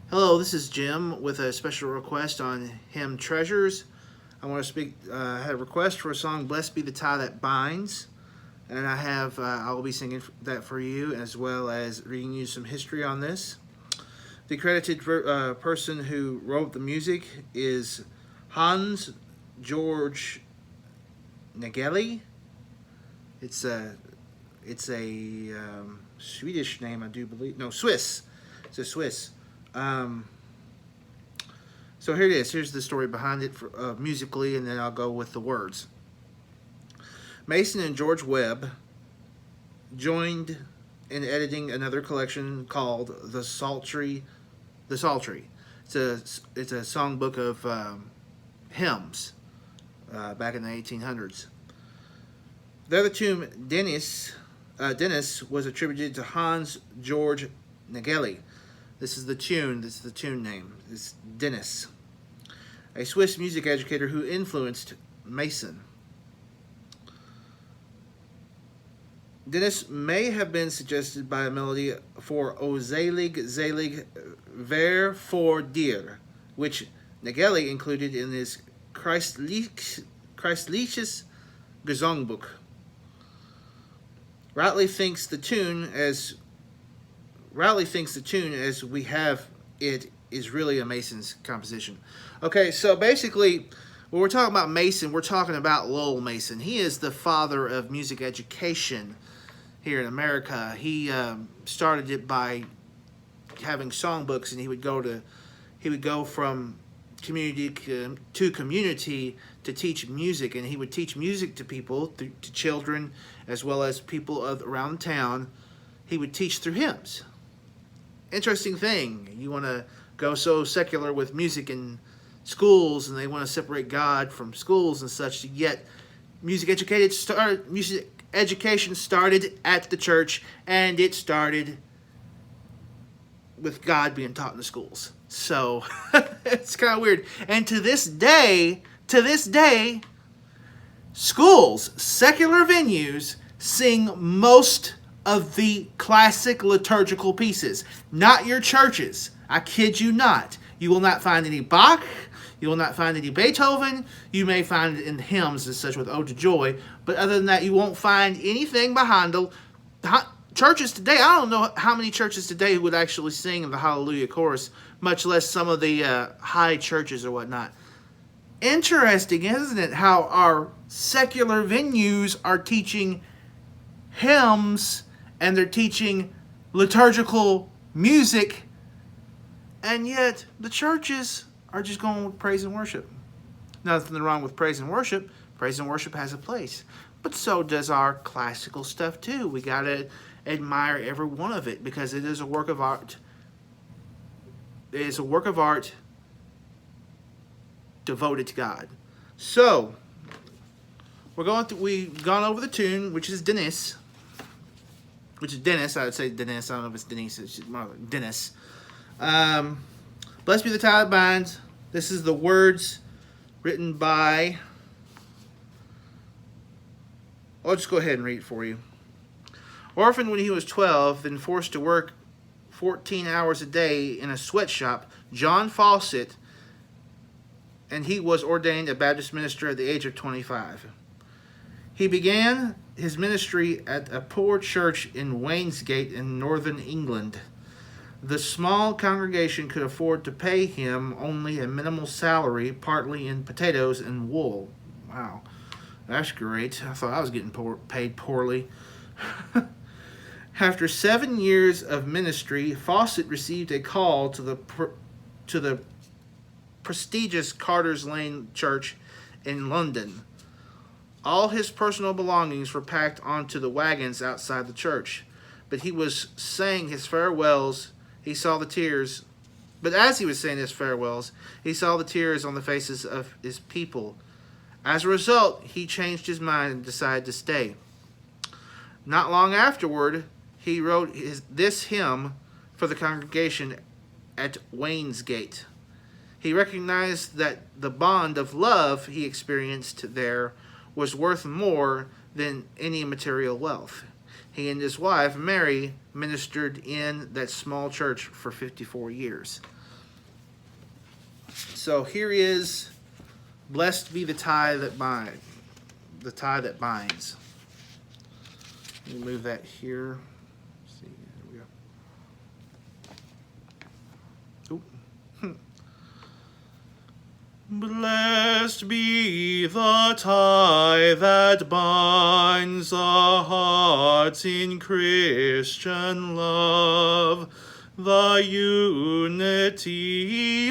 Hello, this is Jim with a special request on Hymn Treasures. I want to speak. I had a request for a song, "Blessed Be the Tie That Binds," and I will be singing that for you as well as reading you some history on this. The credited person who wrote the music is Hans Georg Nageli. It's a Swedish name, I do believe. No, Swiss. It's a Swiss. Um, so here it is. Here's the story behind it musically, and then I'll go with the words. Mason and George Webb joined in editing another collection called The Psaltery. The Psaltery. It's a songbook of hymns back in the 1800s. The other tune, Dennis, was attributed to Hans Georg Nageli. This is the tune. This is the tune name. It's Dennis, a Swiss music educator who influenced Mason. Dennis may have been suggested by a melody for O Selig, Wer for dir, which Nageli included in his Christliches Gesangbuch. Routley thinks the tune as we have it is really a Mason's composition. Okay, so basically, when we're talking about Mason, we're talking about Lowell Mason. He is the father of music education here in America. He started it by having songbooks, and he would go from community to community to teach music, and he would teach music to people, to children, as well as people around town. He would teach through hymns. Interesting thing. You want to go so secular with music in schools, and they want to separate God from schools and such. Yet, music education started at the church, and it started with God being taught in the schools. So it's kind of weird. And to this day, schools, secular venues, sing most of the classic liturgical pieces. Not your churches. I kid you not. You will not find any Bach. You will not find any Beethoven. You may find it in hymns and such with Ode to Joy. But other than that, you won't find anything behind the churches today. I don't know how many churches today would actually sing in the Hallelujah chorus, much less some of the high churches or whatnot. Interesting, isn't it, how our secular venues are teaching hymns and they're teaching liturgical music, and yet the churches are just going with praise and worship. Nothing wrong with praise and worship. Praise and worship has a place. But so does our classical stuff too. We got to admire every one of it because it is a work of art. It is a work of art devoted to God. So, we've gone over the tune, which is Dennis. I would say Dennis. I don't know if it's Denise. It's more like Dennis. Blessed be the tie that binds. This is the words written by... I'll just go ahead and read it for you. Orphaned when he was 12, then forced to work 14 hours a day in a sweatshop, John Fawcett, and he was ordained a Baptist minister at the age of 25. He began his ministry at a poor church in Wainsgate in northern England. The small congregation could afford to pay him only a minimal salary, partly in potatoes and wool. Wow, that's great. I thought I was getting paid poorly. After 7 years of ministry, Fawcett received a call to the prestigious Carter's Lane Church in London. All his personal belongings were packed onto the wagons outside the church, but he was saying his farewells. He saw the tears, but as he was saying his farewells, he saw the tears on the faces of his people. As a result, he changed his mind and decided to stay. Not long afterward, he wrote this hymn for the congregation at Wainsgate. He recognized that the bond of love he experienced there was worth more than any material wealth. He and his wife, Mary, ministered in that small church for 54 years. So here is "Blessed be the tie that binds." Let me move that here. Let's see, here we go. Ooh. Blessed be the tie that binds the hearts in Christian love, the unity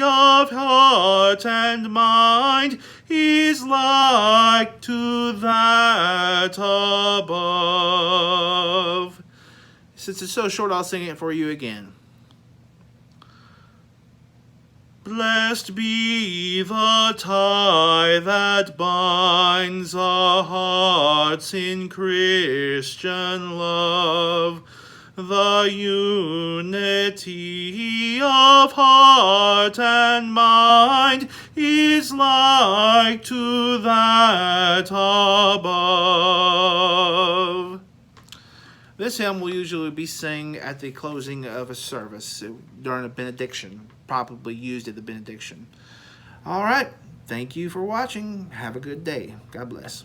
of heart and mind is like to that above. Since it's so short, I'll sing it for you again. Blessed be the tie that binds the hearts in Christian love, the unity of heart and mind is like to that above. This hymn will usually be sung at the closing of a service during a benediction, probably used at the benediction. All right, thank you for watching. Have a good day. God bless.